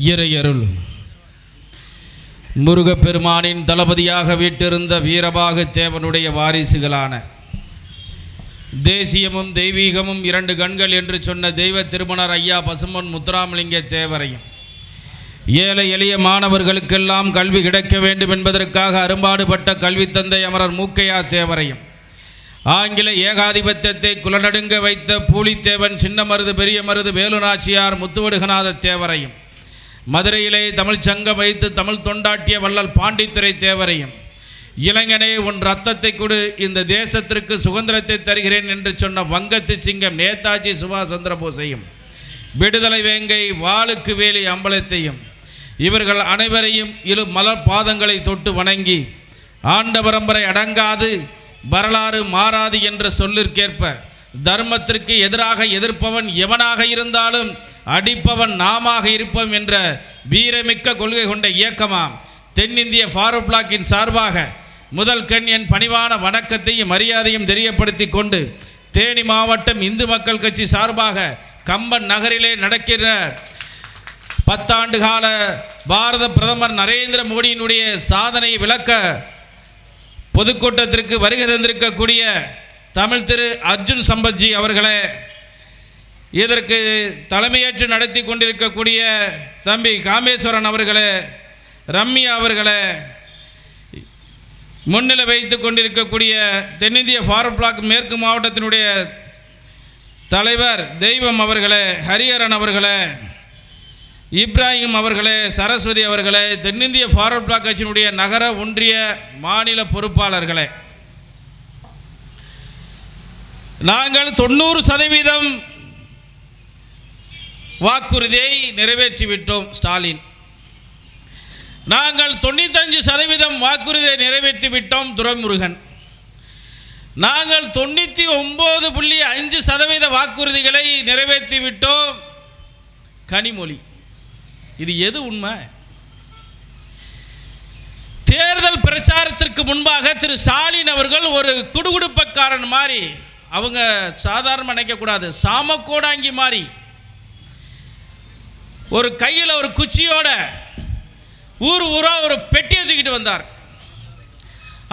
இறையருள் முருகப்பெருமானின் தளபதியாக வீட்டிருந்த வீரபாகு தேவனுடைய வாரிசுகளான தேசியமும் தெய்வீகமும் இரண்டு கண்கள் என்று சொன்ன தெய்வ திருமணர் ஐயா பசும்பொன் முத்துராமலிங்க தேவரையும் ஏழை எளிய மாணவர்களுக்கெல்லாம் கல்வி கிடைக்க வேண்டும் என்பதற்காக அரும்பாடுபட்ட கல்வி தந்தை அமரர் மூக்கையா தேவரையும் ஆங்கில ஏகாதிபத்தியத்தை குலநடுங்க வைத்த பூலித்தேவன் சின்ன மருது பெரிய மருது வேலுநாச்சியார் முத்துவடுகநாத தேவரையும் மதுரையிலே தமிழ் சங்கம் வைத்து தமிழ் தொண்டாட்டிய வள்ளல் பாண்டித்துரை தேவரையும் இளைஞனே உன் ரத்தத்தை கொடு இந்த தேசத்திற்கு சுதந்திரத்தை தருகிறேன் என்று சொன்ன வங்கத்து சிங்கம் நேதாஜி சுபாஷ் சந்திர போஸையும் விடுதலை வேங்கை வாளுக்கு வேலி அம்பலத்தையும் இவர்கள் அனைவரையும் மலர் பாதங்களை தொட்டு வணங்கி ஆண்ட பரம்பரை அடங்காது வரலாறு மாறாது என்ற சொல்லிற்கேற்ப தர்மத்திற்கு எதிராக எதிர்ப்பவன் எவனாக இருந்தாலும் அடிப்பவன் நாமாக இருப்போம் என்ற வீரமிக்க கொள்கை கொண்ட இயக்கமாம் தென்னிந்திய ஃபாரூக் பிளாக்கின் சார்பாக முதல் கண் என் பணிவான வணக்கத்தையும் மரியாதையும் தெரியப்படுத்தி கொண்டு தேனி மாவட்டம் இந்து மக்கள் கட்சி சார்பாக கம்பன் நகரிலே நடக்கிற 10 ஆண்டு கால பாரத பிரதமர் நரேந்திர மோடியினுடைய சாதனை விளக்க பொதுக்கூட்டத்திற்கு வருகை தந்திருக்கக்கூடிய தமிழ் திரு அர்ஜுன் சம்பத்ஜி அவர்களே, இதற்கு தலைமையேற்று நடத்தி கொண்டிருக்கக்கூடிய தம்பி காமேஸ்வரன் அவர்களே, ரம்யா அவர்களே, முன்னிலை வைத்து கொண்டிருக்கக்கூடிய தென்னிந்திய ஃபாரூக் பிளாக் மேற்கு மாவட்டத்தினுடைய தலைவர் தெய்வம் அவர்களே, ஹரிஹரன் அவர்களே, இப்ராஹிம் அவர்களே, சரஸ்வதி அவர்களே, தென்னிந்திய ஃபாரூக் பிளாக் கட்சியினுடைய நகர ஒன்றிய மாநில பொறுப்பாளர்களே, நாங்கள் 90% வாக்குறுதியை நிறைவேற்றிவிட்டோம். ஸ்டாலின், நாங்கள் 95% வாக்குறுதியை நிறைவேற்றிவிட்டோம். துரைமுருகன், நாங்கள் 99.5% வாக்குறுதிகளை நிறைவேற்றிவிட்டோம். கனிமொழி. இது எது உண்மை? தேர்தல் பிரச்சாரத்திற்கு முன்பாக திரு ஸ்டாலின் அவர்கள் ஒரு குடுகுடுப்பக்காரன் மாதிரி, அவங்க சாதாரண நினைக்கக்கூடாது, சாமக்கோடாங்கி மாதிரி ஒரு கையில் ஒரு குச்சியோட ஊரா ஒரு பெட்டியை தூக்கிட்டு வந்தார்.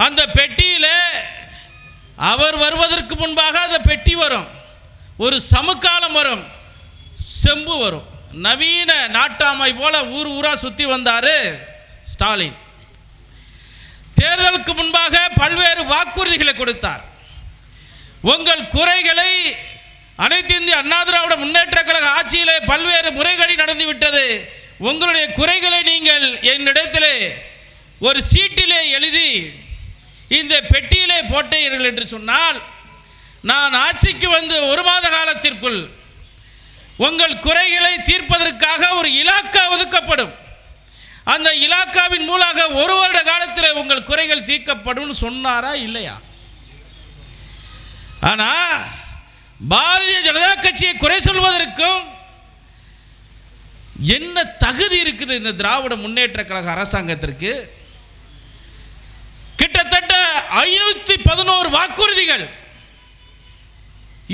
அந்த பெட்டியில் அவர் வருவதற்கு முன்பாக அந்த பெட்டி வரும், ஒரு சமுக்காலம் வரும், செம்பு வரும். நவீன நாட்டாமை போல ஊரா சுற்றி வந்தார் ஸ்டாலின். தேர்தலுக்கு முன்பாக பல்வேறு வாக்குறுதிகளை கொடுத்தார். உங்கள் குறைகளை அனைத்து இந்திய அண்ணா திராவிட முன்னேற்ற கழக ஆட்சியிலே பல்வேறு முறைகேடு நடந்துவிட்டது. உங்களுடைய குறைகளை நீங்கள் என்னிடத்திலே ஒரு சீட்டிலே எழுதி இந்த பெட்டியிலே போட்டீர்கள் என்று சொன்னால், நான் ஆட்சிக்கு வந்து 1 மாத காலத்திற்குள் உங்கள் குறைகளை தீர்ப்பதற்காக ஒரு இலாக்கா ஒதுக்கப்படும். அந்த இலாக்காவின் மூலமாக 1 வருட காலத்தில் உங்கள் குறைகள் தீர்க்கப்படும் சொன்னாரா இல்லையா? ஆனால் பாரதிய ஜனதா கட்சியை குறை சொல்வதற்கும் என்ன தகுதி இருக்குது இந்த திராவிட முன்னேற்ற கழக அரசாங்கத்திற்கு? கிட்டத்தட்ட 511 வாக்குறுதிகள்.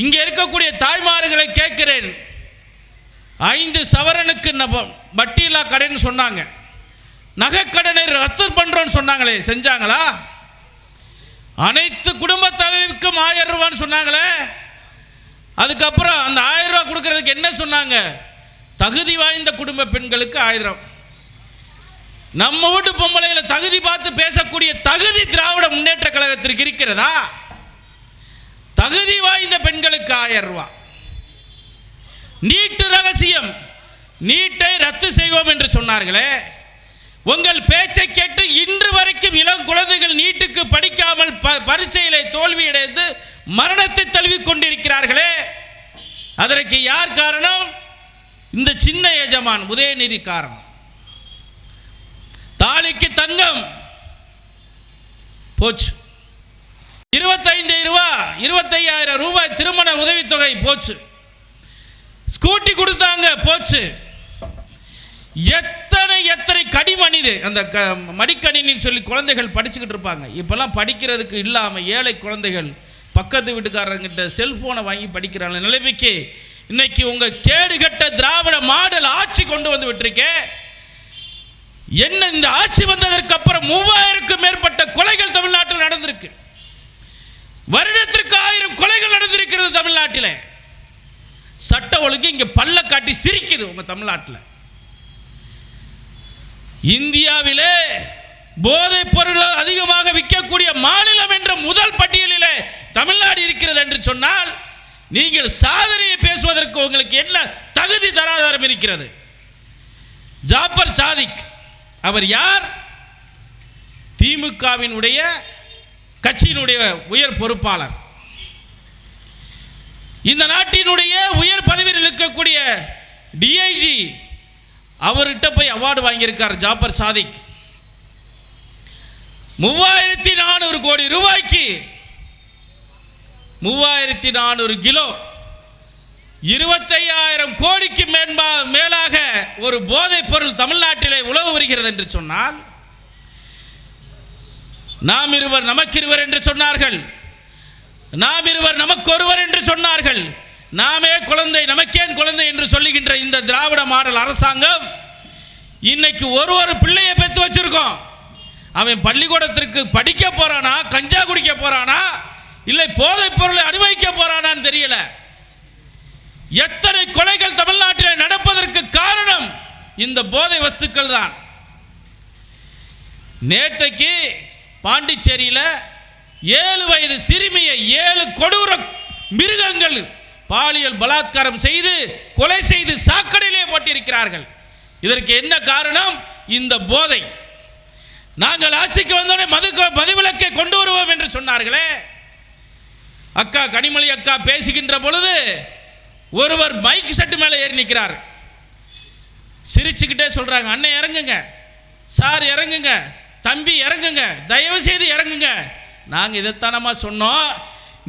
இங்கே இருக்கக்கூடிய தாய்மார்களை கேட்கிறேன், 5 சவரனுக்கு வட்டியில்லா கடன் சொன்னாங்க, நகைக்கடனை ரத்து பண்றோம்னு சொன்னாங்களே, செஞ்சாங்களா? அனைத்து குடும்ப தலைவிக்கும் 1000 ரூபான்னு சொன்னாங்களே, அதுக்கப்புறம் அந்த 1000 ரூபா கொடுக்கறதுக்கு என்ன சொன்னாங்க? தகுதி வாய்ந்த குடும்ப பெண்களுக்கு 1000. நம்ம வீட்டு பொம்பளைகளை தகுதி பார்த்து பேசக்கூடிய தகுதி திராவிட முன்னேற்ற கழகத்திற்கு இருக்கிறதா? தகுதி வாய்ந்த பெண்களுக்கு 1000 ரூபா. நீட்டு ரகசியம், நீட்டை ரத்து செய்வோம் என்று சொன்னார்களே, உங்கள் பேச்சை கேட்டு இன்று வரைக்கும் இளம் குழந்தைகள் நீட்டுக்கு படிக்காமல் பரீட்சையிலே தோல்வியடைந்து மரணத்தை தழுவிக் கொண்டிருக்கிறார்களே, அதற்கு யார் காரணம்? இந்த சின்ன எஜமான் உதயநிதி காரணம். தாலிக்கு தங்கம் போச்சு, 25,000 ரூபாய் திருமண உதவித்தொகை போச்சு, ஸ்கூட்டி கொடுத்தாங்க போச்சு. எத்தனை கடிமணிது அந்த மடிக்கணின்னு சொல்லி குழந்தைகள் படிச்சுக்கிட்டு இருப்பாங்க. இப்பெல்லாம் படிக்கிறதுக்கு இல்லாமல் ஏழை குழந்தைகள் பக்கத்து வீட்டுக்காரங்கிட்ட செல்போனை வாங்கி படிக்கிறாங்க. நிலைமைக்கு இன்னைக்கு உங்க கேடுகட்ட திராவிட மாடல் ஆட்சி கொண்டு வந்து விட்டுருக்கே. என்ன இந்த ஆட்சி வந்ததற்கு அப்புறம் 3000க்கும் மேற்பட்ட கொலைகள் தமிழ்நாட்டில் நடந்திருக்கு. வருடத்திற்கு 1000 கொலைகள் நடந்திருக்கிறது தமிழ்நாட்டில். சட்ட ஒழுங்கு இங்க பல்ல காட்டி சிரிக்குது உங்க தமிழ்நாட்டில். இந்தியாவிலே போதைப் பொருள் அதிகமாக விற்கக்கூடிய மாநிலம் என்ற முதல் பட்டியலிலே தமிழ்நாடு இருக்கிறது என்று சொன்னால் நீங்கள் சாதனையை பேசுவதற்கு உங்களுக்கு என்ன தகுதி தராதாரம் இருக்கிறது? ஜாபர் சாதிக் அவர் யார்? திமுகவினுடைய கட்சியினுடைய உயர் பொறுப்பாளர். இந்த நாட்டினுடைய உயர் பதவியில் இருக்கக்கூடிய டிஐஜி அவர்கிட்ட போய் அவார்டு வாங்கியிருக்கார் ஜாபர் சாதிக். 3400 கோடி ரூபாய்க்கு 3400 கிலோ 25,000 கோடிக்கு மேலாக ஒரு போதைப் பொருள் தமிழ்நாட்டிலே உலவு வருகிறது என்று சொன்னால், நாம் இருவர் நமக்கிருவர் என்று சொன்னார்கள், நாம் இருவர் நமக்கொருவர் என்று சொன்னார்கள், நாமே குழந்தை நமக்கேன் குழந்தை என்று சொல்லுகின்ற இந்த திராவிட மாடல் அரசாங்கம் இன்னைக்கு ஒரு பிள்ளையை பெற்று வச்சிருக்கோம். அவன் பள்ளிக்கூடத்திற்கு படிக்க போறானா, கஞ்சா குடிக்க போறானா, இல்லை போதைப் பொருளை அனுபவிக்க போறானான்னு தெரியல. எத்தனை கொலைகள் தமிழ்நாட்டில் நடப்பதற்கு காரணம் இந்த போதை வஸ்துக்கள் தான். நேற்றைக்கு பாண்டிச்சேரியில் 7 வயது சிறுமியை 7 கொடூர மிருகங்கள் பாலியல் பலாத்காரம் செய்து கொலை செய்து சாக்கடையிலே போட்டிருக்கிறார்கள். இதற்கு என்ன காரணம்? இந்த போதை. நாங்கள் ஆட்சிக்கு வந்தோடனே மதுவிலக்கை கொண்டு வருவோம் என்று சொன்னார்களே. அக்கா கனிமொழி அக்கா பேசுகின்ற பொழுது ஒருவர் மைக் செட்டு மேலே ஏறி நிற்கிறார். சிரிச்சுக்கிட்டே சொல்றாங்க, அண்ணன் இறங்குங்க, சார் இறங்குங்க, தம்பி இறங்குங்க, தயவு செய்து இறங்குங்க. நாங்கள் இதைத்தானமா சொன்னோம்,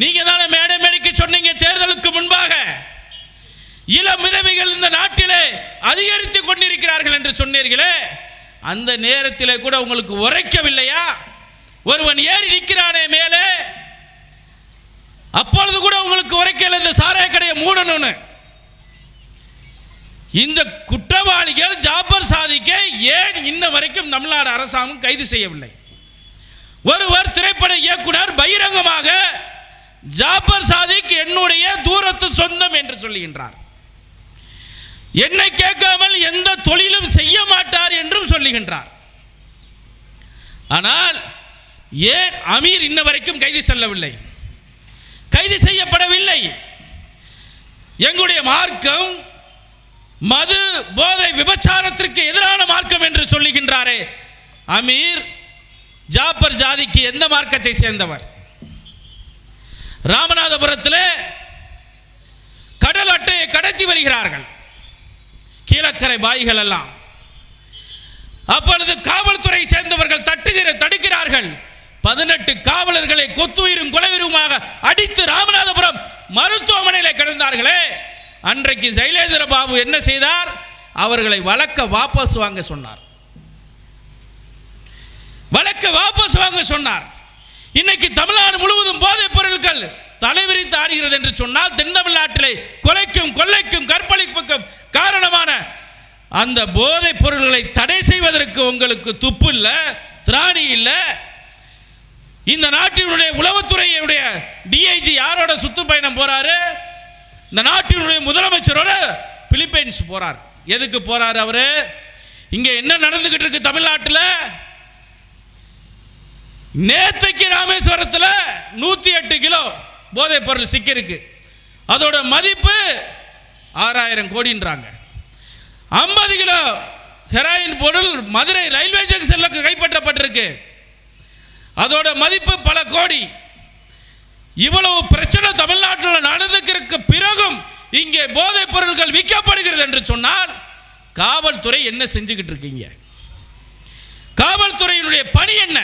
நீங்க தானே மேடைக்கு சொன்னீங்க தேர்தலுக்கு முன்பாக இளம் விதவைகள் இந்த நாட்டிலே அதிகரித்துக் கொண்டிருக்கிறார்கள் என்று சொன்னீர்களே. அந்த நேரத்திலே கூட உங்களுக்கு உரைக்கவில்லையா? ஒருவன் ஏறி நிற்கிறானே மேலே, அப்பொழுது கூட உங்களுக்கு உரைக்கல இந்த சாராய கடையை மூடணும்னு. இந்த குற்றவாளிகள் ஜாபர் சாதிக்கை ஏன் இன்ன வரைக்கும் தமிழ்நாடு அரசாங்கம் கைது செய்யவில்லை? ஒருவர் திரைப்பட இயக்குனர் பகிரங்கமாக ஜாபர் சாதிக் என்னுடைய தூரத்து சொந்தம் என்று சொல்லுகின்றார். என்னை கேட்காமல் எந்த தொழிலும் செய்ய மாட்டார் என்றும் சொல்லுகின்றார். ஆனால் ஏன் அமீர் இன்ன வரைக்கும் கைது செல்லவில்லை, கைது செய்யப்படவில்லை? எங்களுடைய மார்க்கம் மது போதை விபச்சாரத்திற்கு எதிரான மார்க்கம் என்று சொல்லுகின்றாரே அமீர், ஜாபர் சாதிக்கு எந்த மார்க்கத்தை சேர்ந்தவர்? ராமநாதபுரத்தில் கடல் அட்டையை கடத்தி வருகிறார்கள் கீழக்கரை பாய்கள் எல்லாம். அப்பொழுது காவல்துறை சேர்ந்தவர்கள் தடுக்கிறார்கள். 18 காவலர்களை கொத்துயிரும் கொலையுருமாக அடித்து ராமநாதபுரம் மருத்துவமனையில் கிடந்தார்களே. அன்றைக்கு சைலேந்திர பாபு என்ன செய்தார்? அவர்களை வழக்க வாபஸ் வாங்க சொன்னார். வழக்க வாபஸ் வாங்க சொன்னார். இன்னைக்கு தமிழ்நாடு முழுவதும் போதைப் பொருட்கள் தலைவிரித்து ஆடுகிறது என்று சொன்னால், தென் தமிழ்நாட்டிலே கொலைக்கும் கொள்ளைக்கும் கற்பழிப்புக்கும் காரணமான அந்த போதைப் பொருட்களை தடை செய்வதற்கு உங்களுக்கு துப்பு இல்லை, திராணி இல்லை. இந்த நாட்டினுடைய உளவுத்துறையுடைய டிஐஜி யாரோட சுற்றுப்பயணம் போறாரு? இந்த நாட்டினுடைய முதலமைச்சரோட பிலிப்பைன்ஸ் போறார். எதுக்கு போறாரு அவரு? இங்க என்ன நடந்துகிட்டு இருக்கு தமிழ்நாட்டில்? நேற்றைக்கு ராமேஸ்வரத்தில் 108 கிலோ போதைப் பொருள் சிக்கிருக்கு. அதோட மதிப்பு 6000 கோடின்றாங்க. 50 கிலோ ஹெராயின் பொருள் மதுரை ரயில்வே ஜங்ஷனில் கைப்பற்றப்பட்டிருக்கு. அதோட மதிப்பு பல கோடி. இவ்வளவு பிரச்சனை தமிழ்நாட்டில் நடந்துக்கிறதுக்கு பிறகும் இங்கே போதைப் பொருட்கள் விற்கப்படுகிறது என்று சொன்னால் காவல்துறை என்ன செஞ்சுக்கிட்டு இருக்கீங்க? காவல்துறையினுடைய பணி என்ன?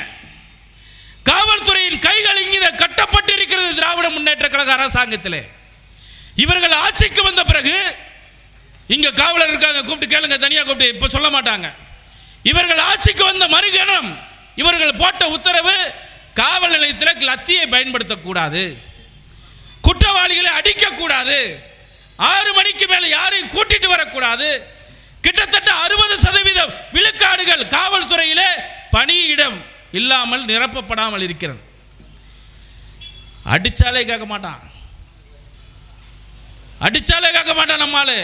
காவல்துறையின் கைகள் இங்கே கட்டப்பட்டிருக்கிறது திராவிட முன்னேற்ற கழக அரசாங்கத்திலே. இவர்கள் ஆட்சிக்கு வந்த பிறகு இங்க காவலர் இருக்காங்க, கூப்பிட்டு கேளுங்க, தனியா கூப்பிட்டு இப்ப சொல்ல மாட்டாங்க. இவர்கள் ஆட்சிக்கு வந்த மறுகணம் இவர்கள் போட்ட உத்தரவு, காவல் நிலையத்தில் லத்தியை பயன்படுத்தக்கூடாது, குற்றவாளிகளை அடிக்கக்கூடாது, 6 மணிக்கு மேலே யாரையும் கூட்டிட்டு வரக்கூடாது. கிட்டத்தட்ட 60% விழுக்காடுகள் காவல்துறையிலே பணியிடம் இல்லாமல் நிரப்பப்படாமல் இருக்கிறது. அடிச்சாலே கேட்க மாட்டான், அடிச்சாலே கேட்க மாட்டான். நம்மால்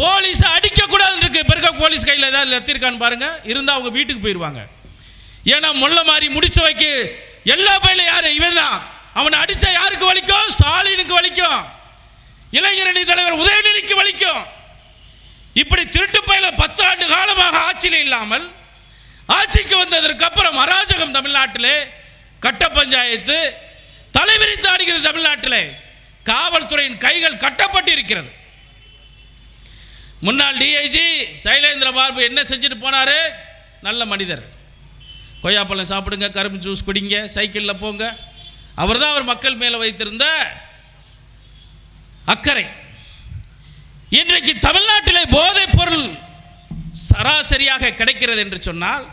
போலீஸை அடிக்கக்கூடாதுன்னு இருக்கு. இப்போ இருக்க போலீஸ் கையில் ஏதாவது லத்திருக்கான்னு பாருங்க, இருந்தால் அவங்க வீட்டுக்கு போயிடுவாங்க. ஏன்னா முள்ள மாதிரி முடிச்ச வைக்க எல்லா பயிலும் யாரு இவன் தான். அவனை அடிச்சா யாருக்கு வலிக்கும்? ஸ்டாலினுக்கு வலிக்கும், இளைஞரணி தலைவர் உதயநிதிக்கு வலிக்கும். இப்படி திருட்டு பயில 10 ஆண்டு காலமாக ஆட்சியில் இல்லாமல் ஆட்சிக்கு வந்ததற்கு அப்புறம் அராஜகம் தமிழ்நாட்டிலே, கட்ட பஞ்சாயத்து தலைவிரித்து ஆடுகிறது. தமிழ்நாட்டிலே காவல்துறையின் கைகள் கட்டப்பட்டு இருக்கிறது. முன்னாள் டிஐஜி சைலேந்திர பாபு என்ன செஞ்சுட்டு போனாரு? நல்ல மனிதர், கொய்யாப்பழம் சாப்பிடுங்க, கரும்பு ஜூஸ் குடிங்க, சைக்கிளில் போங்க. அவர் தான் அவர் மக்கள் மேலே வைத்திருந்த அக்கறை. இன்றைக்கு தமிழ்நாட்டிலே போதைப் பொருள் சராசரியாக கிடைக்கிறது என்று சொன்னால்,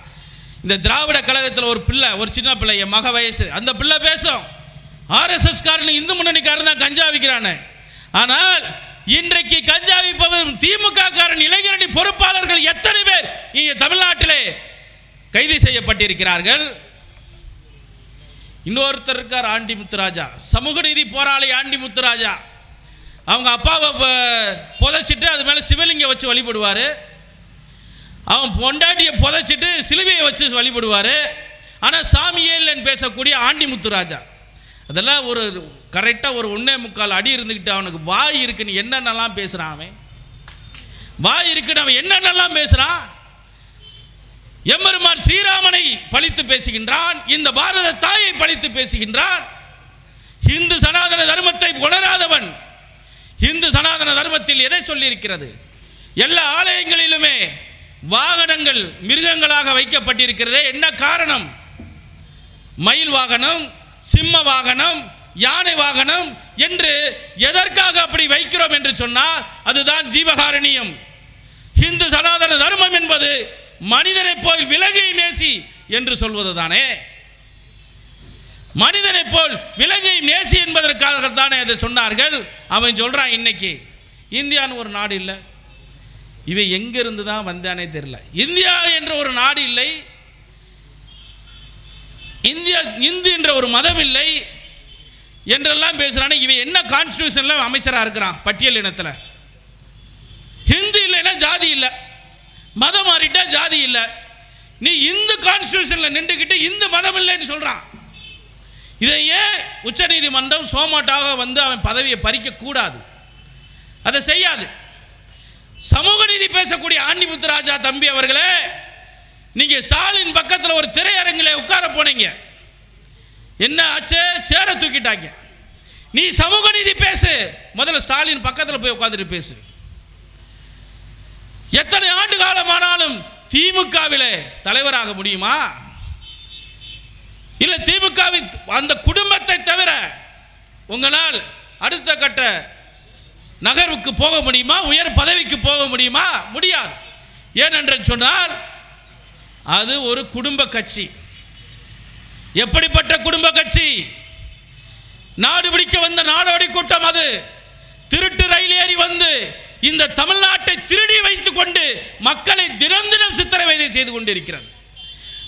இந்த திராவிட கழகத்தில் ஒரு பிள்ளை, ஒரு சின்ன பிள்ளை, என் மக வயசு, அந்த பிள்ளை பேசும் ஆர்எஸ்எஸ் காரன் இந்து முன்னணிக்காரன் தான் கஞ்சா விற்கிறானே. ஆனால் இன்றைக்கு கஞ்சா விற்பவர் திமுக காரன் இளைஞரணி பொறுப்பாளர்கள் எத்தனை பேர் இங்கே தமிழ்நாட்டிலே கைது செய்யப்பட்டிருக்கிறார்கள். இன்னொருத்தர் இருக்கார், ஆண்டி முத்துராஜா, சமூக நீதி போராளி ஆண்டி முத்துராஜா. அவங்க அப்பாவை புதைச்சிட்டு அது மேலே சிவலிங்கம் வச்சு வழிபடுவார். அவன் பொண்டாட்டியை புதைச்சிட்டு சிலுவையை வச்சு வழிபடுவார். ஆனால் சாமியே இல்லைன்னு பேசக்கூடிய ஆண்டி முத்துராஜா, அதெல்லாம் ஒரு கரெக்டாக ஒரு 1.25 அடி இருந்துக்கிட்டு அவனுக்கு வாய் இருக்குன்னு என்னென்னலாம் பேசுகிறான். அவன் வாய் இருக்குன்னு அவன் என்னென்னலாம் பேசுகிறான். எம்பெருமான் ஸ்ரீராமனை பழித்து பேசுகின்றான், இந்த பாரத தாயை பழித்து பேசுகின்றான். இந்து சனாதன தர்மத்தை உணராதவன். இந்து சனாதன தர்மத்தில் எதை சொல்லி இருக்கிறது? எல்லா ஆலயங்களிலுமே வாகனங்கள் மிருகங்களாக வைக்கப்பட்டிருக்கிறதே, என்ன காரணம்? மயில் வாகனம், சிம்ம வாகனம், யானை வாகனம் என்று எதற்காக அப்படி வைக்கிறோம் என்று சொன்னால் அதுதான் ஜீவகாரணியம். இந்து சனாதன தர்மம் என்பது மனிதனை போல் விலங்கை நேசி என்று சொல்வது தானே. மனிதனை போல் விலங்கை நேசி என்பதற்காகத்தானே அதை சொன்னார்கள். அவன் சொல்றான் இன்னைக்கு இந்தியான்னு ஒரு நாடு இல்லை. இவன் எங்கிருந்து தான் வந்தானே தெரியல. இந்தியா என்ற ஒரு நாடு இல்லை, இந்தியா இந்து என்ற ஒரு மதம் இல்லை என்றெல்லாம் பேசுறானே. இவன் என்ன கான்ஸ்டிடியூஷன்ல அமைச்சராக இருக்கிறான்? பட்டியல் இனத்தில் ஹிந்து இல்லைன்னா ஜாதி இல்லை, மதம் மாறிட்டா ஜாதி இல்லை. நீ இந்து கான்ஸ்டிடியூஷன்ல நின்றுக்கிட்டு இந்து மதம் இல்லைன்னு சொல்றான். இதை ஏன் உச்ச நீதிமன்றம் சோமாட்டாக வந்து அவன் பதவியை பறிக்க கூடாது? அதை செய்யாது. சமூக நீதி பேசக்கூடிய ஆண்டி முத்துராஜா தம்பி அவர்களே, நீங்க ஸ்டாலின் பக்கத்தில் ஒரு திரையரங்கிலே உட்கார போனீங்க, என்ன ஆச்சு? சேர தூக்கிட்டாங்க. நீ சமூக நீதி பேசு, முதல்ல ஸ்டாலின் பக்கத்தில் போய் உட்கார்ந்துட்டு பேசு. எத்தனை ஆண்டு காலமானாலும் திமுகவிலே தலைவராக முடியுமா? இல்ல திமுகவின் அந்த குடும்பத்தை தவிர உங்களால் அடுத்த கட்ட நகர்வுக்கு போக முடியுமா? உயர் பதவிக்கு போக முடியுமா? முடியாது. ஏனென்று சொன்னால் அது ஒரு குடும்ப கட்சி. எப்படிப்பட்ட குடும்ப கட்சி? நாடு பிடிக்க வந்த நாடோடி கூட்டம். அது திருட்டு ரயில் ஏறி வந்து இந்த தமிழ்நாட்டை திருடி வைத்துக் கொண்டு மக்களை தினம் தினம் சித்திரவதை செய்து கொண்டிருக்கிறது.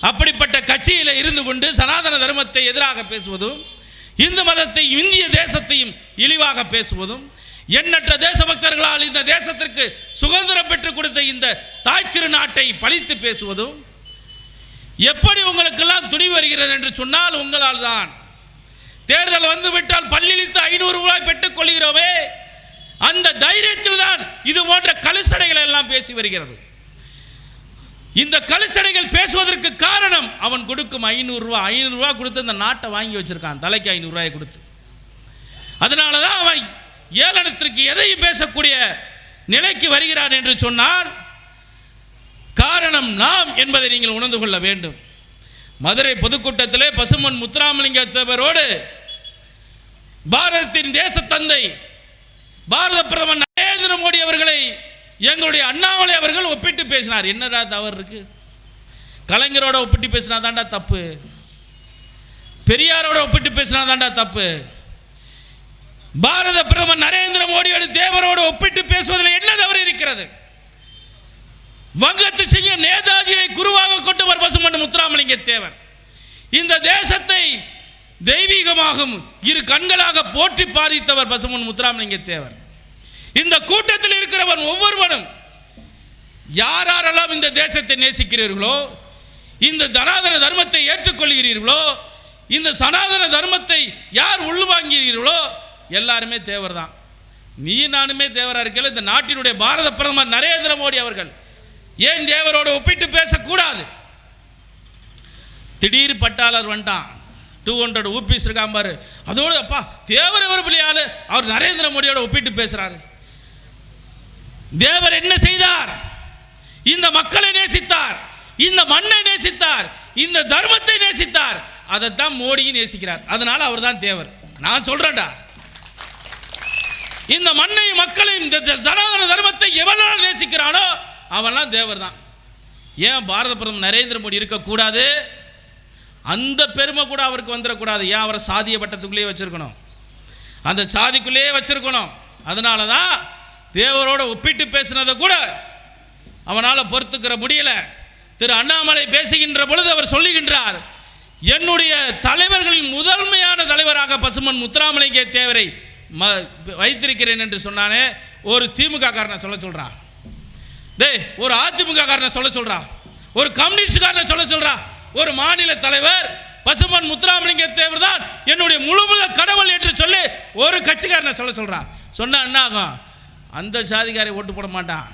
அப்படிப்பட்ட கட்சியில் இருந்து கொண்டு சனாதன தர்மத்தை எதிராக பேசுவதும், இந்து மதத்தையும் இந்திய தேசத்தையும் இழிவாக பேசுவதும், எண்ணற்ற தேசபக்தர்களால் இந்த தேசத்திற்கு சுதந்திரம் பெற்றுக் கொடுத்த இந்த தாய் திருநாட்டை பழித்து பேசுவதும் எப்படி உங்களுக்கெல்லாம் துணி வருகிறது என்று சொன்னால் உங்களால் தான். தேர்தல் வந்துவிட்டால் பல்லிழித்து 500 ரூபாய் பெற்றுக் கொள்கிறோமே, அந்த தைரியத்தில் தான் இது போன்ற கலுசடைகள் எல்லாம் பேசி வருகிறது. இந்த கலுசடைகள் பேசுவதற்கு காரணம் அவன் கொடுக்கும் 500 ரூபாய் கொடுத்து இந்த நாட்டை வாங்கி வச்சிருக்கான், தலைக்கு 500 ரூபாய் கொடுத்து. அதனால தான் அவன் ஏளனத்திற்கு எதையும் பேசக்கூடிய நிலைக்கு வருகிறான் என்று சொன்னால் காரணம் நாம் என்பதை நீங்கள் உணர்ந்து கொள்ள வேண்டும். மதுரை பொதுக்கூட்டத்திலே பசும்பொன் முத்துராமலிங்க தேவரோடு பாரதத்தின் தேச தந்தை பாரத பிரதமர் நரேந்திர மோடி அவர்களை எங்களுடைய அண்ணாமலை அவர்கள் ஒப்பிட்டு பேசினார். என்னடா தவறு இருக்கு? கலைஞரோட ஒப்பிட்டு பேசினா தாண்டா தப்பு, பெரியாரோட ஒப்பிட்டு பேசினா தாண்டா தப்பு. பாரத பிரதமர் நரேந்திர மோடியோடு தேவரோடு ஒப்பிட்டு பேசுவதில் என்ன தவறு இருக்கிறது? வங்கத்து சிங்கம் நேதாஜியை குருவாக கொண்டவர் பசுமன் முத்துராமலிங்க தேவர். இந்த தேசத்தை தெய்வீகமாகும் இரு கண்களாக போற்றி பாதித்தவர் பசுமன் முத்துராமலிங்க தேவர். இந்த கூட்டத்தில் இருக்கிறவன் ஒவ்வொருவனும் யாரெல்லாம் இந்த தேசத்தை நேசிக்கிறீர்களோ, இந்த சனாதன தர்மத்தை ஏற்றுக்கொள்கிறீர்களோ, இந்த சனாதன தர்மத்தை யார் உள்வாங்கிறீர்களோ எல்லாருமே தேவர் தான். நீ நானுமே தேவராக இருக்கல. இந்த நாட்டினுடைய பாரத பிரதமர் நரேந்திர மோடி அவர்கள் ஏன் தேவரோடு ஒப்பிட்டு பேசக்கூடாது? திடீர் பட்டாளர் வந்துட்டான், 200 ஊபிஸ் இருக்காம பாரு. அதோடு அப்பா தேவர் எவர் பிள்ளையாள் அவர் நரேந்திர மோடியோட ஒப்பிட்டு பேசுறாரு. தேவர் என்ன செய்தார்? இந்த மக்களை நேசித்தார், இந்த மண்ணை நேசித்தார், இந்த தர்மத்தை நேசித்தார். அதைத்தான் மோடியும் நேசிக்கிறார். அதனால அவர் தான் தேவர். நான் சொல்றேன்டா, இந்த மண்ணை மக்களையும் இந்த சனாதன தர்மத்தை எவனால் நேசிக்கிறானோ அவன்லாம் தேவர் தான். ஏன் பாரத பிரதமர் நரேந்திர மோடி இருக்கக்கூடாது? அந்த பெருமை கூட அவருக்கு வந்துடக்கூடாது. ஏன் அவரை சாதிய பட்டத்துக்குள்ளேயே வச்சிருக்கணும், அந்த சாதிக்குள்ளேயே வச்சிருக்கணும். அதனால தான் தேவரோட ஒப்பிட்டு பேசினதை கூட அவனால் பொறுத்துக்கிற முடியல. திரு அண்ணாமலை பேசுகின்ற பொழுது அவர் சொல்லுகின்றார், என்னுடைய தலைவர்களின் முதன்மையான தலைவராக பசுமன் முத்துராமலிங்க தேவரை வைத்திருக்கிறேன் என்று சொன்னானே. ஒரு திமுக காரனை சொல்ல சொல்றான், டேய் ஒரு அதிமுக காரனை சொல்ல சொல்றா, ஒரு கம்யூனிஸ்ட் காரனை சொல்ல சொல்றா, ஒரு மாநில தலைவர் பசுமன் முத்துராமலிங்க தேவர் தான் என்னுடைய முழுமுத கடவுள் என்று சொல்லி ஒரு கட்சிக்காரனை சொல்ல சொல்றா. சொன்னா என்ன ஆகும்? அந்த சாதிக்காரை ஓட்டு போட மாட்டான்,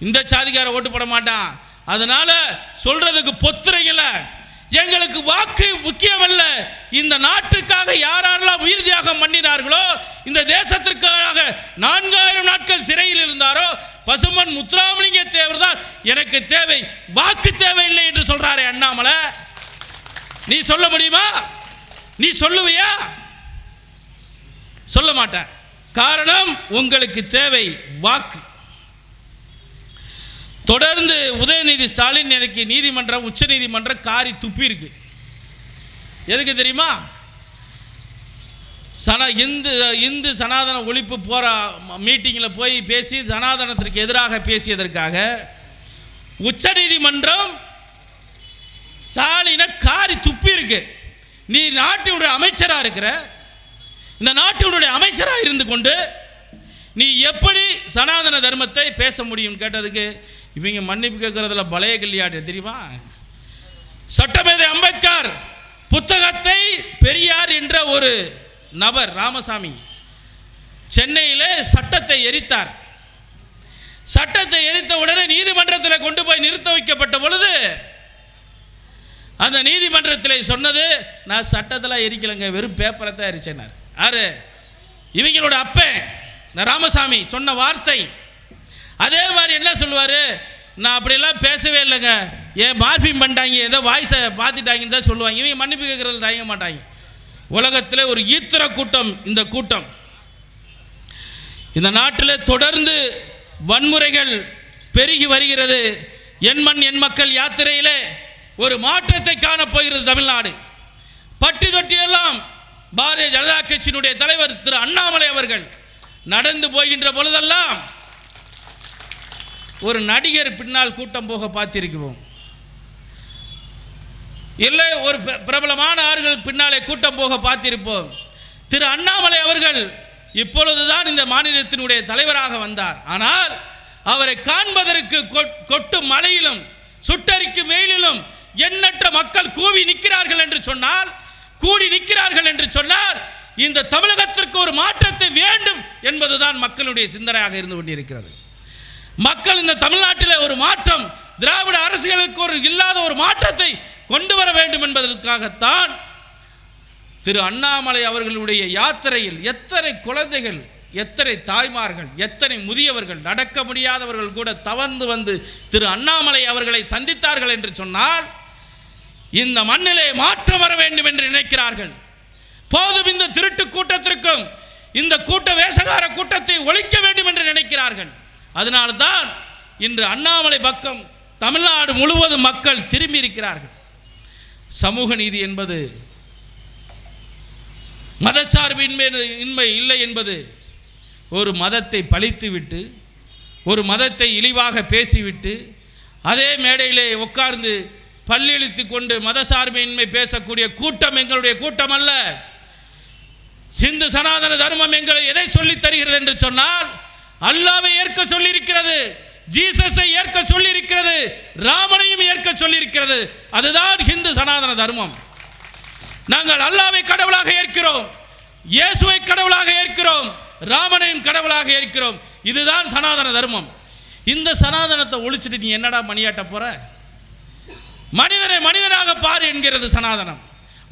இந்த சாதிக்காரை ஓட்டு போட மாட்டான். அதனால சொல்றதுக்கு பொத்துறையில எங்களுக்கு வாக்கு முக்கியமல்ல. இந்த நாட்டுக்காக யாரெல்லாம் உயிர் தியாகம் பண்ணினார்களோ, இந்த தேசத்திற்காக 4000 நாட்கள் சிறையில் இருந்தாரோ பசுமன் முத்துராமலிங்க தேவர் தான் எனக்கு தேவை, வாக்கு தேவையில்லை என்று சொல்றாரே அண்ணாமலை. நீ சொல்ல முடியுமா? நீ சொல்லுவியா? சொல்ல மாட்ட. காரணம், உங்களுக்கு தேவை வாக்கு. தொடர்ந்து உதயநிதி ஸ்டாலின் எனக்கு நீதிமன்றம் உச்ச நீதிமன்றம் காரி துப்பி இருக்கு. எதுக்கு தெரியுமா? இந்து சனாதன ஒழிப்பு போற மீட்டிங்கில் போய் பேசி சனாதனத்திற்கு எதிராக பேசியதற்காக உச்ச நீதிமன்றம் ஸ்டாலினை காரி துப்பி இருக்கு. நீ நாட்டினுடைய அமைச்சராக இருக்கிற, இந்த நாட்டினுடைய அமைச்சராக இருந்து கொண்டு நீ எப்படி சனாதன தர்மத்தை பேச முடியும் கேட்டதுக்கு இவங்க மன்னிப்பு கேட்கறதுல பழைய கல்யாட்டு தெரியுமா? சட்டமேதை அம்பேத்கர் புத்தகத்தை பெரியார் என்ற ஒரு நபர் ராமசாமி சென்னையிலே சட்டத்தை எரித்தார். சட்டத்தை எரித்த உடனே நீதிமன்றத்தில் கொண்டு போய் நிறுத்த வைக்கப்பட்ட பொழுது அந்த நீதிமன்றத்தில் சொன்னது, நான் சட்டத்தில் எரிக்கலைங்க, வெறும் பேப்பரை தான் எரிச்சேனார். யாரு? இவங்களோட அப்பன் ராமசாமி சொன்ன வார்த்தை. அதே மாதிரி என்ன சொல்லுவார்? நான் அப்படியெல்லாம் பேசவே இல்லைங்க, ஏன் மார்பிங் பண்ணிட்டாங்க, ஏதோ வாய்ஸை மாற்றிட்டாங்கன்னு தான் சொல்லுவாங்க. இவங்க மன்னிப்பு கேட்குறது தயங்க மாட்டாங்க. உலகத்தில் ஒரு ஈத்திர கூட்டம் இந்த கூட்டம். இந்த நாட்டில் தொடர்ந்து வன்முறைகள் பெருகி வருகிறது. என் மண் என் மக்கள் யாத்திரையிலே ஒரு மாற்றத்தை காணப்போகிறது தமிழ்நாடு. பட்டி தொட்டியெல்லாம் பாரதிய ஜனதா கட்சியினுடைய தலைவர் திரு அண்ணாமலை அவர்கள் நடந்து போகின்ற பொழுதெல்லாம் ஒரு நடிகர் பின்னால் கூட்டம் போக பார்த்திருக்கிறோம், இல்லை ஒரு பிரபலமான ஆறுகள் பின்னாலே கூட்டம் போக பார்த்திருப்போம். திரு அண்ணாமலை அவர்கள் இப்பொழுதுதான் இந்த மாநிலத்தினுடைய தலைவராக வந்தார். ஆனால் அவரை காண்பதற்கு கொட்டும் மழையிலும் சுட்டரிக்கும் வெயிலிலும் எண்ணற்ற மக்கள் கூவி நிற்கிறார்கள் என்று சொன்னால், கூடி நிற்கிறார்கள் என்று சொன்னால், இந்த தமிழகத்திற்கு ஒரு மாற்றத்தை வேண்டும் என்பதுதான் மக்களுடைய சிந்தனையாக இருந்து கொண்டிருக்கிறது. மக்கள் இந்த தமிழ்நாட்டில் ஒரு மாற்றம், திராவிட அரசியலுக்கு ஒரு இல்லாத ஒரு மாற்றத்தை கொண்டு வர வேண்டும் என்பதற்காகத்தான் திரு அண்ணாமலை அவர்களுடைய யாத்திரையில் எத்தனை குழந்தைகள், எத்தனை தாய்மார்கள், எத்தனை முதியவர்கள், நடக்க முடியாதவர்கள் கூட தவழ்ந்து வந்து திரு அண்ணாமலை அவர்களை சந்தித்தார்கள் என்று சொன்னால், இந்த மண்ணிலே மாற்றம் வர வேண்டும் என்று நினைக்கிறார்கள். போதும் இந்த திருட்டு கூட்டத்திற்கும் இந்த கூட்ட வேஷகார கூட்டத்தை ஒழிக்க வேண்டும் என்று நினைக்கிறார்கள். அதனால்தான் இன்று அண்ணாமலை பக்கம் தமிழ்நாடு முழுவதும் மக்கள் திரும்பி இருக்கிறார்கள். சமூக நீதி என்பது மதச்சார்பின்மை இல்லை என்பது ஒரு மதத்தை பழித்துவிட்டு, ஒரு மதத்தை இழிவாக பேசிவிட்டு, அதே மேடையிலே உட்கார்ந்து பல்லிழித்து கொண்டு மதசார்பின்மை பேசக்கூடிய கூட்டம் எங்களுடைய கூட்டம் அல்ல. இந்து சனாதன தர்மம் எங்களை எதை சொல்லித் தருகிறது என்று சொன்னால், அல்லாஹ்வை ஏற்க சொல்லியிருக்கிறது, ஜீசஸை ஏற்க சொல்லியிருக்கிறது, ராமனையும் ஏற்க சொல்லியிருக்கிறது. அதுதான் இந்து சனாதன தர்மம். நாங்கள் அல்லாஹ்வை கடவுளாக ஏற்கிறோம், இயேசுவை கடவுளாக ஏற்கிறோம், ராமனையும் கடவுளாக ஏற்கிறோம். இதுதான் சனாதன தர்மம். இந்த சனாதனத்தை ஒழிச்சிட்டு நீ என்னடா மணியாட்ட போற? மனிதனை மனிதனாக பாரு என்கிறது சனாதனம்.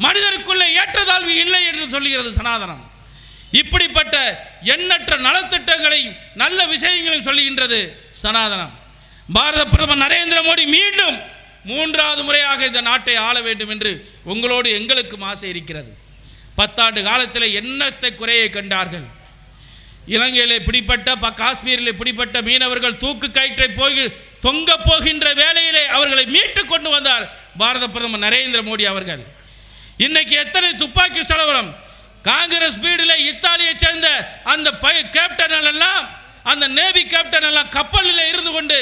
மனிதருக்குள்ளே ஏற்றத்தாழ்வு இல்லை என்று சொல்லுகிறது சனாதனம். இப்படிப்பட்ட எண்ணற்ற நலத்திட்டங்களை நல்ல விஷயங்களையும் சொல்லுகின்றது சனாதனம். பாரத பிரதமர் நரேந்திர மோடி மீண்டும் 3வது முறையாக இந்த நாட்டை ஆள வேண்டும் என்று உங்களோடு எங்களுக்கும் ஆசை இருக்கிறது. 10 ஆண்டு காலத்தில் எண்ணத்தை குறையை கண்டார்கள். இலங்கையில் பிடிப்பட்ட காஷ்மீரில் பிடிப்பட்ட மீனவர்கள் தூக்கு கயிற்றை போய் தொங்க போகின்ற வேளையிலே அவர்களை மீட்டு கொண்டு வந்தார் பாரத பிரதமர் நரேந்திர மோடி அவர்கள். இன்னைக்கு எத்தனை துப்பாக்கி சலவரம்! காங்கிரஸ் பீடில் இத்தாலியை சேர்ந்த அந்த கேப்டன் எல்லாம், அந்த நேவி கேப்டன் எல்லாம் கப்பலில் இருந்து கொண்டு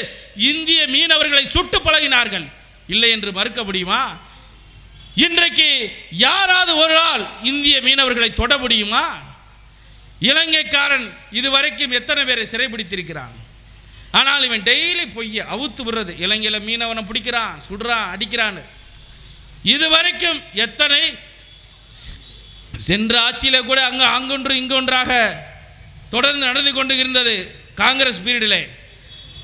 இந்திய மீனவர்களை சுட்டு பழகினார்கள். இல்லை என்று மறுக்க முடியுமா? இன்றைக்கு யாராவது ஒரு ஆள் இந்திய மீனவர்களை தொட முடியுமா? இலங்கைக்காரன் இதுவரைக்கும் எத்தனை பேரை சிறைபிடித்திருக்கிறான். ஆனால் இவன் டெய்லி பொய்ய அவுத்து விடுறது. இலங்கையில் மீனவனை பிடிக்கிறான், சுடுறான், அடிக்கிறான். இதுவரைக்கும் எத்தனை சென்ற ஆட்சியில் கூட அங்கொன்று இங்கொன்றாக தொடர்ந்து நடந்து கொண்டு இருந்தது. காங்கிரஸ் பீரியடிலே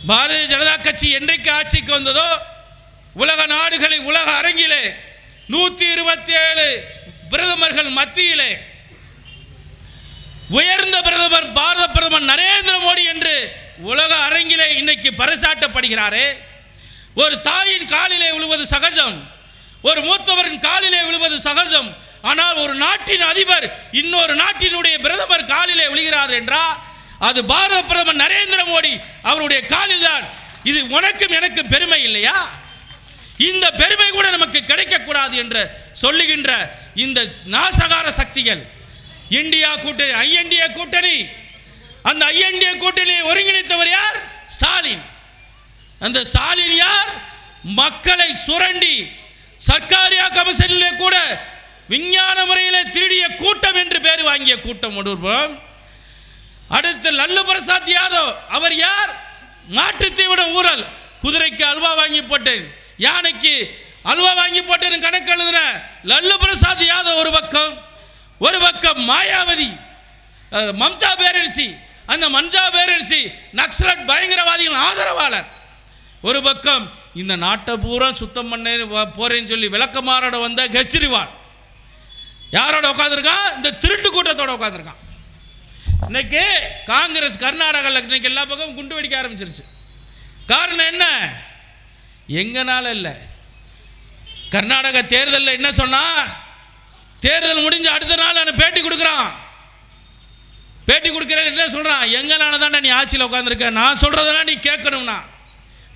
பாரதிய ஜனதா கட்சி என்றைக்கு ஆட்சிக்கு வந்ததோ, உலக நாடுகளை உலக அரங்கிலே 127 பிரதமர்கள் மத்தியிலே உயர்ந்த பிரதமர் பாரத பிரதமர் நரேந்திர மோடி என்று உலக அரங்கிலே இன்னைக்கு பறைசாட்டப்படுகிறாரே. ஒரு தாயின் காலிலே விழுவது சகஜம், ஒரு மூத்தவரின் காலிலே விழுவது சகஜம். ஆனால் ஒரு நாட்டின் அதிபர் இன்னொரு நாட்டினுடைய பிரதமர் காலிலே விழுகிறார் என்றால் அது பாரத பிரதமர் நரேந்திர மோடி அவருடைய காலில் தான். இது உனக்கும் எனக்கு பெருமை இல்லையா? இந்த பெருமை கூட நமக்கு கிடைக்கக்கூடாது என்று சொல்லுகின்ற இந்த நாசகார சக்திகள் இந்தியா கூட்டணி, ஐஎன்டிஏ கூட்டணி, அந்த ஐஎன்டிஏ கூட்டணியை ஒருங்கிணைத்தவர் யார்? ஸ்டாலின். அந்த ஸ்டாலின் யார்? மக்களை சுரண்டி சர்க்காரியா கமிஷனிலே கூட விஞ்ஞான முறையில் திருடிய கூட்டம் என்று பேர் வாங்கிய கூட்டம் ஒன்றுபோம். அடுத்து லல்லு பிரசாத் யாதவ், அவர் யார்? மாட்டுத்தீவிடம் ஊழல். குதிரைக்கு அல்வா வாங்கி போட்டேன், யானைக்கு அல்வா வாங்கி போட்டேன் கணக்கு எழுதுன லல்லு பிரசாத் யாதவ் ஒரு பக்கம் மாயாவதி, மம்தா பேரரசி, அந்த மம்தா பேரரசி நக்சலைட் பயங்கரவாதிகள் ஆதரவாளர். ஒரு பக்கம் இந்த நாட்டை பூரா சுத்தம் பண்ண போறேன்னு சொல்லி விளக்கமாறோட வந்த கெஜ்ரிவால் யாரோட உட்காந்துருக்கான்? இந்த திருட்டு கூட்டத்தோட உட்காந்துருக்கான். இன்னைக்கு காங்கிரஸ் கர்நாடகாவில் இன்னைக்கு எல்லா பக்கமும் குண்டு வெடிக்க ஆரம்பிச்சிருச்சு. காரணம் என்ன? எங்கனால இல்லை, கர்நாடக தேர்தலில் என்ன சொன்னா, தேர்தல் முடிஞ்ச அடுத்த நாள் பேட்டி கொடுக்குறான். பேட்டி கொடுக்குற என்ன சொல்றான்? எங்கனால தானே நீ ஆட்சியில் உட்காந்துருக்க, நான் சொல்றதெல்லாம் நீ கேட்கணும்னா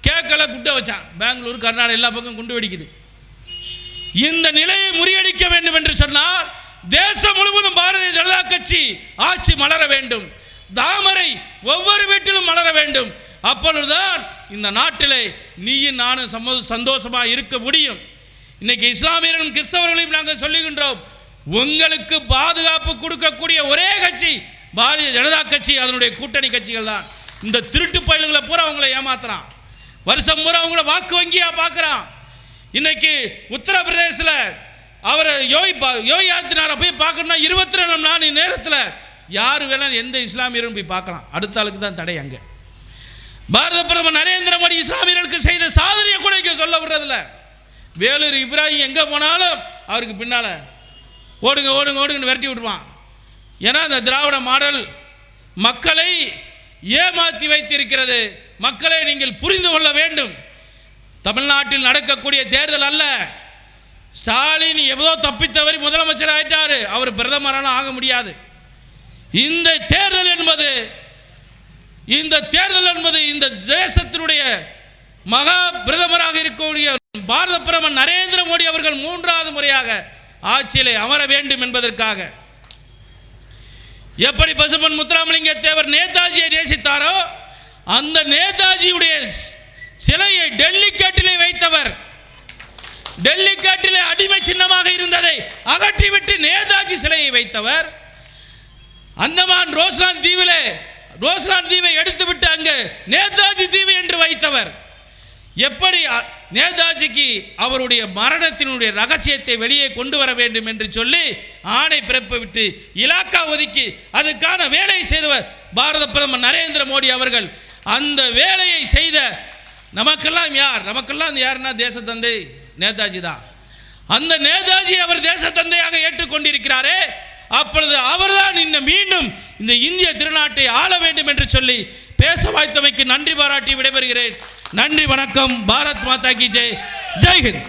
கேட்கல, குண்டை வச்சான். பெங்களூர் கர்நாடகா எல்லா பக்கம் குண்டு வெடிக்குது. இந்த நிலையை முறியடிக்க வேண்டும் என்று சொன்னால் தேசம் முழுவதும் பாரதிய ஜனதா கட்சி ஆட்சி மலர வேண்டும், தாமரை ஒவ்வொரு வீட்டிலும் மலர வேண்டும். அப்பொழுதுதான் இந்த நாட்டிலே நீயும் நானும் சந்தோஷமாக இருக்க முடியும். இன்னைக்கு இஸ்லாமியர்களும் கிறிஸ்தவர்களையும் நாங்கள் சொல்லுகின்றோம், உங்களுக்கு பாதுகாப்பு கொடுக்கக்கூடிய ஒரே கட்சி பாரதிய ஜனதா கட்சி, அதனுடைய கூட்டணி கட்சிகள் தான். இந்த திருட்டு பயல்களை பூரா அவங்களை ஏமாத்துறான், வருஷம் பூரா அவங்கள வாக்கு வங்கியா பார்க்குறான். இன்னைக்கு உத்தரப்பிரதேசில் அவர் யோகி ஆதித்யநாத்தை போய் பார்க்கணும்னா 24 மணி நேரத்தில் யார் வேணாலும் எந்த இஸ்லாமியரும் போய் பார்க்கலாம், அடுத்த ஆளுக்கு தான் தடை. அங்கே பாரத பிரதமர் நரேந்திர மோடி இஸ்லாமியர்களுக்கு செய்த சாதனையை கூட இங்கே சொல்ல விடுறதில்ல. வேலூர் இப்ராஹிம் எங்கே போனாலும் அவருக்கு பின்னால் ஓடுங்க ஓடுங்க ஓடுங்கன்னு விரட்டி விடுவான். ஏன்னா இந்த திராவிட மாடல் மக்களை ஏமாற்றி வைத்திருக்கிறது. மக்களை நீங்கள் புரிந்து கொள்ள வேண்டும். தமிழ்நாட்டில் நடக்கக்கூடிய தேர்தல் அல்ல. ஸ்டாலின் எவ்வளோ தப்பித்தவரை முதலமைச்சர் ஆயிட்டாரு, அவர் பிரதமரான ஆக முடியாது. இந்த தேர்தல் என்பது இந்த தேசத்தினுடைய மகா பிரதமராக இருக்கக்கூடிய பாரத பிரதமர் நரேந்திர மோடி அவர்கள் 3வது முறையாக ஆட்சியிலே அமர வேண்டும் என்பதற்காக எப்படி பசும்பொன் முத்துராமலிங்க தேவர் நேதாஜியை நேசித்தாரோ அந்த நேதாஜியுடைய சிலையை டெல்லி கேட்டிலே வைத்தவர். டெல்லி கேட்டிலே அடிமை சின்னமாக இருந்ததை அகற்றிவிட்டு நேதாஜி சிலையை வைத்தவர். அந்தமான் ரோஸ்லான் தீவிலே ரோஸ்லான் தீவை எடுத்துவிட்டு அங்கு நேதாஜி தீவு என்று வைத்தவர். எப்படி நேதாஜிக்கு அவருடைய மரணத்தினுடைய ரகசியத்தை வெளியே கொண்டு வர வேண்டும் என்று சொல்லி ஆணை பிறப்பிவிட்டு இலாக்கா ஒதுக்கி அதுக்கான வேலையை செய்தவர் பாரத பிரதமர் நரேந்திர மோடி அவர்கள். அந்த வேலையை செய்த நமக்கெல்லாம் யார்? நமக்கெல்லாம் யாருன்னா தேச தந்தை நேதாஜி தான். அந்த நேதாஜி அவர் தேச தந்தையாக ஏற்றுக்கொண்டிருக்கிறாரே, அப்பொழுது அவர்தான் இன்னும் மீண்டும் இந்த இந்திய திருநாட்டை ஆள வேண்டும் என்று சொல்லி பேச வாய்த்தமைக்கு நன்றி பாராட்டி விடைபெறுகிறேன். நன்றி, வணக்கம். பாரத் மாதா கி ஜெய். ஜெய் ஹிந்த்.